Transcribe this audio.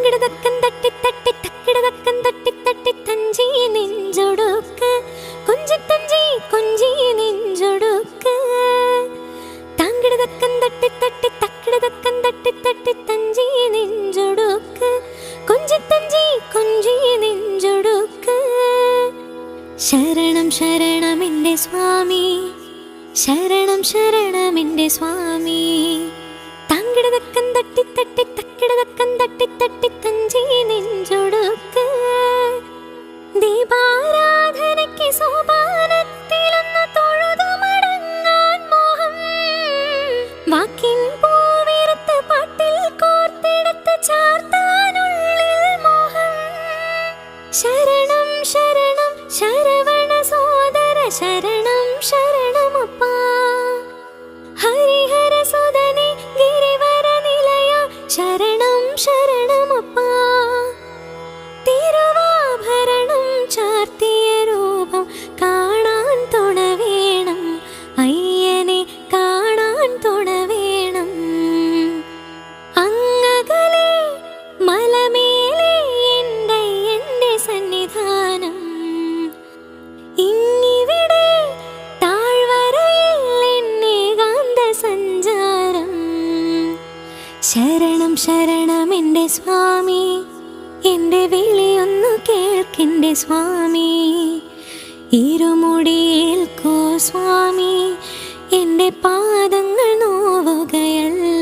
താങ്കിടതക്കം തട്ടി തട്ടി തക്കിടതക്കം തട്ടി തട്ടി തഞ്ചി നെഞ്ചൊടുക്ക് കൊഞ്ചി തഞ്ചി കൊഞ്ചി നെഞ്ചൊടുക്ക് താങ്കിടതക്കം തട്ടി തട്ടി തക്കിടതക്കം തട്ടി തട്ടി തഞ്ചി നെഞ്ചൊടുക്ക് കൊഞ്ചി തഞ്ചി കൊഞ്ചി നെഞ്ചൊടുക്ക്. ശരണം ശരണം എൻ്റെ സ്വാമി, ശരണം ശരണം എൻ്റെ സ്വാമി. താങ്കിടതക്കം തട്ടി തട്ടി തക്കിടതക്കം തട്ടി തട്ടി തഞ്ചി നെഞ്ചൊടുക്ക്. ദീപാരാധനയ്ക്ക് സോപാനത്തിലൊന്ന് തൊഴുതു മടങ്ങാൻ മോഹം. വാക്കിൻ പൂവിരുത്ത് പാട്ടിൽ കോർത്തെടുത്ത് ചാർത്താനുള്ളിൽ മോഹം. ശരണം ശരണം ശരവണ സോദര ശരണം ശരണമപ്പാ. ഹരിഹര സുതനെ ഗിരിവര നിലയ ശരണം ശരണമപ്പാ. തിരുവാഭരണം ചാർത്തിയ രൂപം കാണാൻ തുണ വേണം, അയ്യനെ കാണാൻ തുണ വേണം. അങ്ങകലെ മലമേലെ എൻ്റെ സന്നിധാനം, ഇങ്ങിവിടെ താഴ്വരയിൽ എന്നേകാന്ത സഞ്ചാരം. ശരണം ശരണം എൻ്റെ സ്വാമി, എൻ്റെ വിളിയൊന്നു കേൾക്കെൻ്റെ സ്വാമി. ഇരുമുടിയേൽക്കോ സ്വാമി, എൻ്റെ പാദങ്ങൾ നോവുകയല്ല.